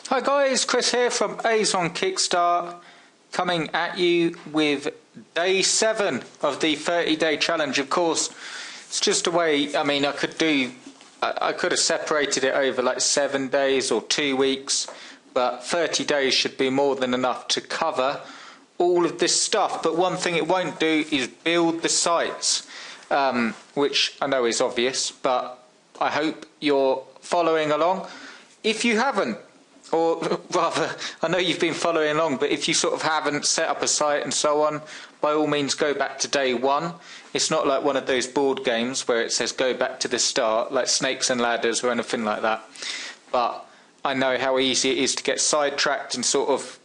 Hi guys, Chris here from Azon Kickstart, coming at you with day 7 of the 30-day challenge. Of course, it's just a way, I could have separated it over like 7 days or 2 weeks, but 30 days should be more than enough to cover all of this stuff. But one thing it won't do is build the sites, which I know is obvious, but I hope you're following along. If you haven't, or rather, I know you've been following along, but if you sort of haven't set up a site and so on, by all means go back to day 1. It's not like one of those board games where it says go back to the start, like Snakes and Ladders or anything like that. But I know how easy it is to get sidetracked and sort of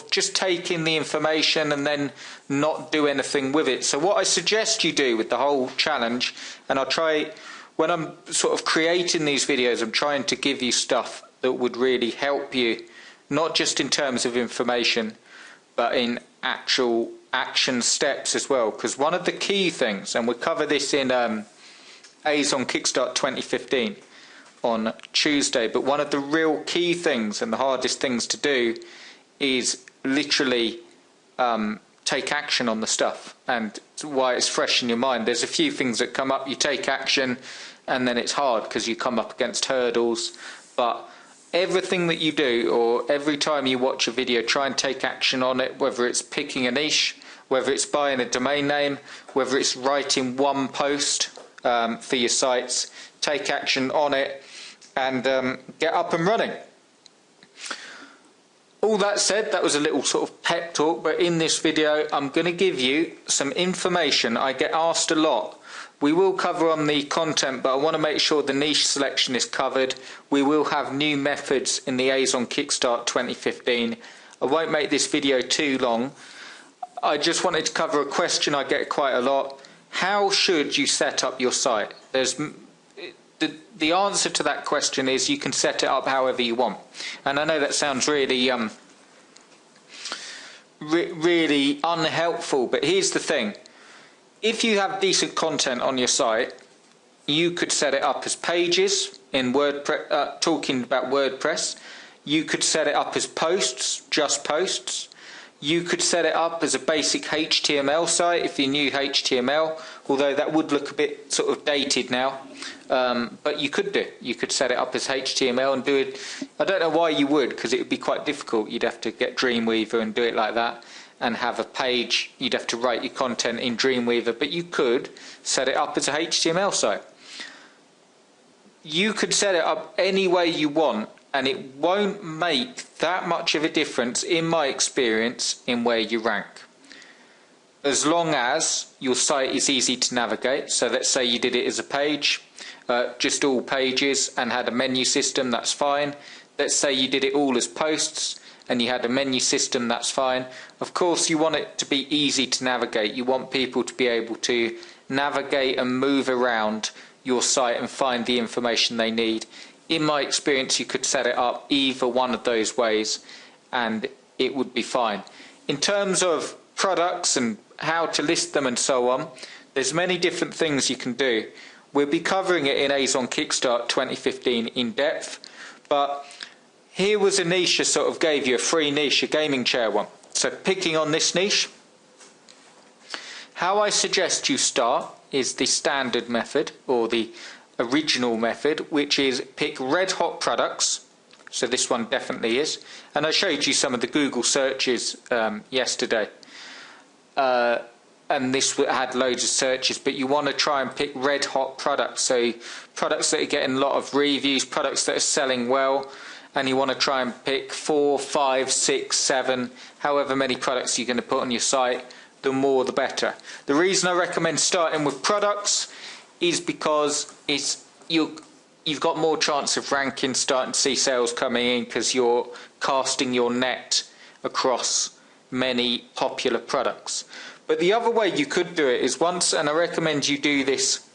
just take in the information and then not do anything with it. So what I suggest you do with the whole challenge, and I'll try, when I'm sort of creating these videos, I'm trying to give you stuff that would really help you, not just in terms of information, but in actual action steps as well. Because one of the key things, and we'll cover this in Azon Kickstart 2015 on Tuesday, but one of the real key things and the hardest things to do is literally take action on the stuff. And why it's fresh in your mind, there's a few things that come up, you take action, and then it's hard because you come up against hurdles. But everything that you do, or every time you watch a video, try and take action on it, whether it's picking a niche, whether it's buying a domain name, whether it's writing one post for your sites. Take action on it and get up and running. All that said, that was a little sort of pep talk, but in this video I'm going to give you some information. I get asked a lot. We will cover on the content, but I want to make sure the niche selection is covered. We will have new methods in the Azon Kickstart 2015. I won't make this video too long. I just wanted to cover a question I get quite a lot. How should you set up your site? The answer to that question is you can set it up however you want. And I know that sounds really really unhelpful, but here's the thing. If you have decent content on your site, you could set it up as pages in WordPress, talking about WordPress. You could set it up as posts, just posts. You could set it up as a basic HTML site if you knew HTML, although that would look a bit sort of dated now. But you could do. You could set it up as HTML and do it. I don't know why you would, because it would be quite difficult. You'd have to get Dreamweaver and do it like that, and have a page. You'd have to write your content in Dreamweaver, but you could set it up as a HTML site. You could set it up any way you want, and it won't make that much of a difference, in my experience, in where you rank. As long as your site is easy to navigate. So let's say you did it as a page, just all pages, and had a menu system, that's fine. Let's say you did it all as posts and you had a menu system, that's fine. Of course you want it to be easy to navigate. You want people to be able to navigate and move around your site and find the information they need. In my experience, you could set it up either one of those ways and it would be fine. In terms of products and how to list them and so on, there's many different things you can do. We'll be covering it in Azon Kickstart 2015 in depth, but here was a niche I sort of gave you, a free niche, a gaming chair one. So picking on this niche, how I suggest you start is the standard method, or the original method, which is pick red hot products. So this one definitely is, and I showed you some of the Google searches yesterday, and this had loads of searches, but you want to try and pick red hot products, so products that are getting a lot of reviews, products that are selling well, and you want to try and pick 4, 5, 6, 7, however many products you're going to put on your site. The more the better. The reason I recommend starting with products is because you've got more chance of ranking, starting to see sales coming in, because you're casting your net across many popular products. But the other way you could do it is once, and I recommend you do this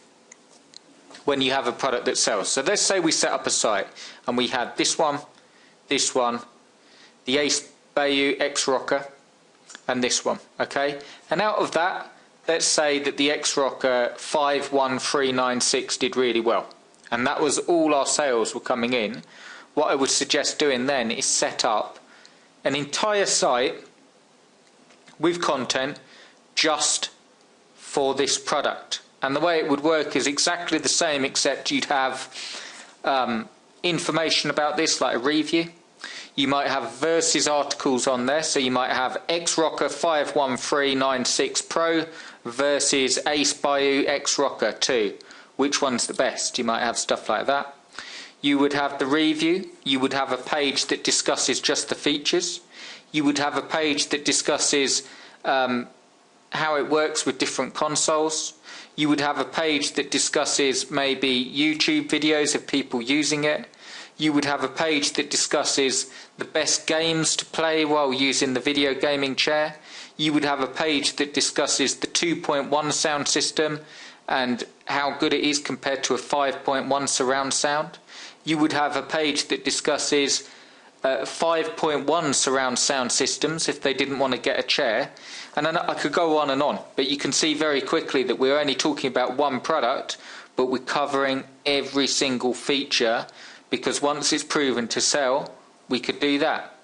when you have a product that sells. So let's say we set up a site and we had this one, the Ace Bayou X Rocker, and this one, okay? And out of that, let's say that the X Rocker 51396 did really well, and that was all our sales were coming in. what I would suggest doing then is set up an entire site with content just for this product. And the way it would work is exactly the same, except you'd have information about this, like a review. You might have versus articles on there, so you might have X-Rocker 51396 Pro versus Ace Bayou X-Rocker 2. Which one's the best? You might have stuff like that. You would have the review. You would have a page that discusses just the features. You would have a page that discusses how it works with different consoles. You would have a page that discusses maybe YouTube videos of people using it. You would have a page that discusses the best games to play while using the video gaming chair. You would have a page that discusses the 2.1 sound system and how good it is compared to a 5.1 surround sound. You would have a page that discusses 5.1 surround sound systems if they didn't want to get a chair. And then I could go on, but you can see very quickly that we're only talking about one product, but we're covering every single feature, because once it's proven to sell, we could do that.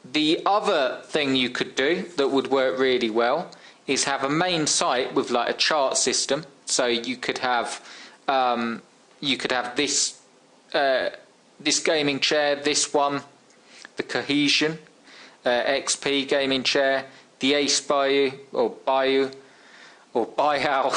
The other thing you could do that would work really well is have a main site with like a chart system. So you could have this this gaming chair, this one, the Cohesion XP gaming chair, the Ace Bayou or Bayou or Bayou,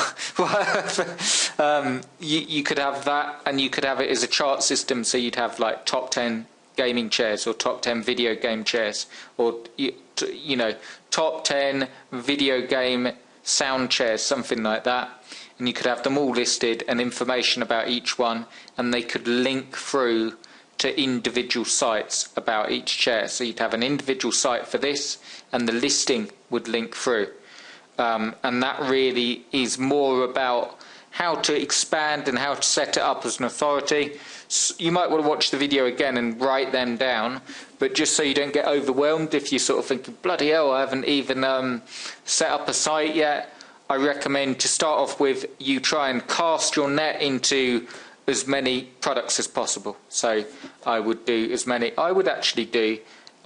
you could have that, and you could have it as a chart system. So you'd have like top 10 gaming chairs or top 10 video game chairs, or you know, top 10 video game sound chairs, something like that. And you could have them all listed and information about each one, and they could link through to individual sites about each chair. So you'd have an individual site for this, and the listing would link through. And that really is more about how to expand and how to set it up as an authority. You might want to watch the video again and write them down, but just so you don't get overwhelmed if you sort of think, bloody hell, I haven't even set up a site yet, I recommend to start off with, you try and cast your net into as many products as possible. So I would do as many, I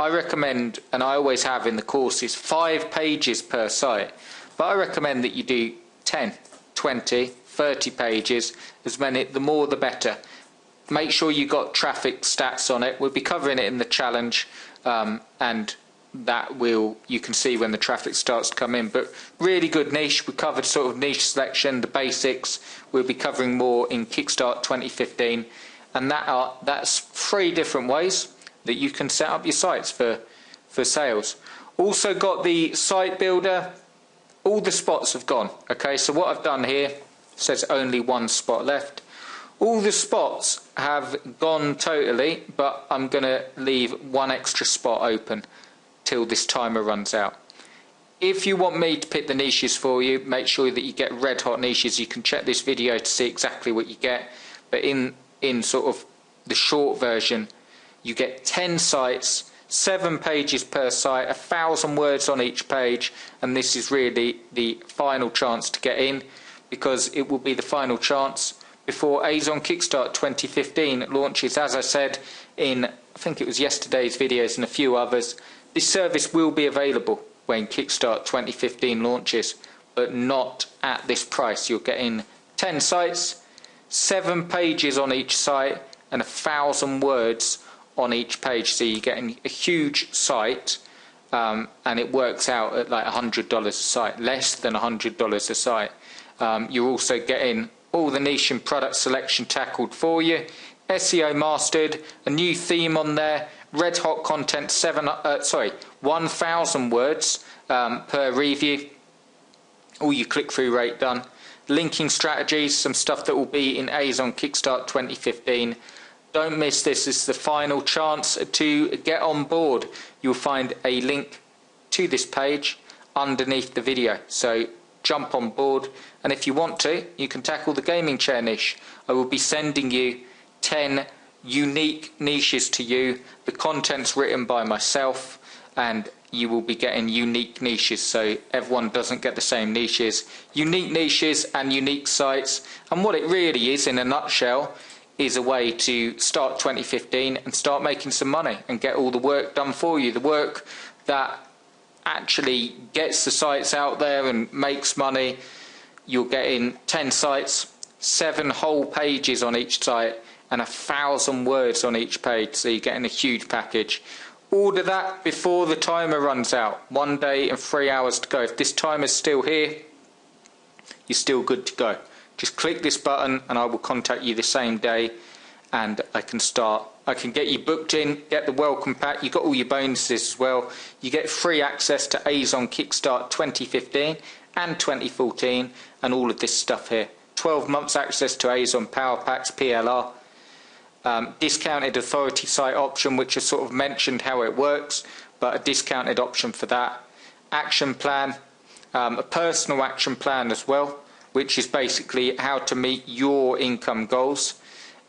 recommend, and I always have in the courses, 5 pages per site. But I recommend that you do 10, 20, 30 pages, as many, the more the better. Make sure you got traffic stats on it. We'll be covering it in the challenge, and that you can see when the traffic starts to come in. But really good niche. We covered sort of niche selection, the basics. We'll be covering more in Kickstart 2015, and that's 3 different ways that you can set up your sites for sales. Also got the site builder. All the spots have gone. Okay, so what I've done here says only 1 spot left. All the spots have gone totally, but I'm going to leave 1 extra spot open till this timer runs out. If you want me to pick the niches for you, make sure that you get red hot niches. You can check this video to see exactly what you get, but in sort of the short version, you get 10 sites, 7 pages per site, 1,000 words on each page, and this is really the final chance to get in, because it will be the final chance before Azon Kickstart 2015 launches. As I said in, I think it was yesterday's videos and a few others, this service will be available when Kickstart 2015 launches, but not at this price. You're getting 10 sites, 7 pages on each site, and 1,000 words on each page. So you're getting a huge site, and it works out at like $100 a site, less than $100 a site. You're also getting all the niche and product selection tackled for you, SEO mastered, a new theme on there, red hot content, 1,000 words per review, all your click-through rate done, linking strategies, some stuff that will be in Azon Kickstart 2015. Don't miss this. This is the final chance to get on board. You'll find a link to this page underneath the video, so jump on board, and if you want to, you can tackle the gaming chair niche. I will be sending you 10 unique niches to you. The content's written by myself, and you will be getting unique niches, so everyone doesn't get the same niches. Unique niches and unique sites, and what it really is in a nutshell is a way to start 2015 and start making some money and get all the work done for you. The work that actually gets the sites out there and makes money. You're getting 10 sites, 7 whole pages on each site, and 1,000 words on each page, so you're getting a huge package. Order that before the timer runs out. 1 day and 3 hours to go. If this timer's still here, you're still good to go. Just click this button and I will contact you the same day, and I can get you booked in, get the welcome pack. You got all your bonuses as well. You get free access to Azon Kickstart 2015 and 2014 and all of this stuff here. 12 months access to Azon Power Packs PLR. Discounted authority site option, which has sort of mentioned how it works, but a discounted option for that. Action plan, a personal action plan as well, which is basically how to meet your income goals,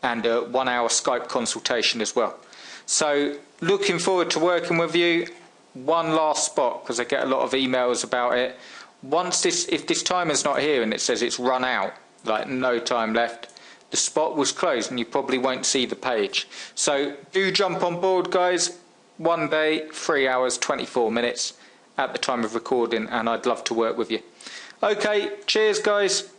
and a 1 hour Skype consultation as well. So looking forward to working with you. One last spot, because I get a lot of emails about it. If this timer's not here and it says it's run out, like no time left, the spot was closed and you probably won't see the page. So do jump on board, guys. 1 day, 3 hours, 24 minutes at the time of recording, and I'd love to work with you. Okay, cheers guys.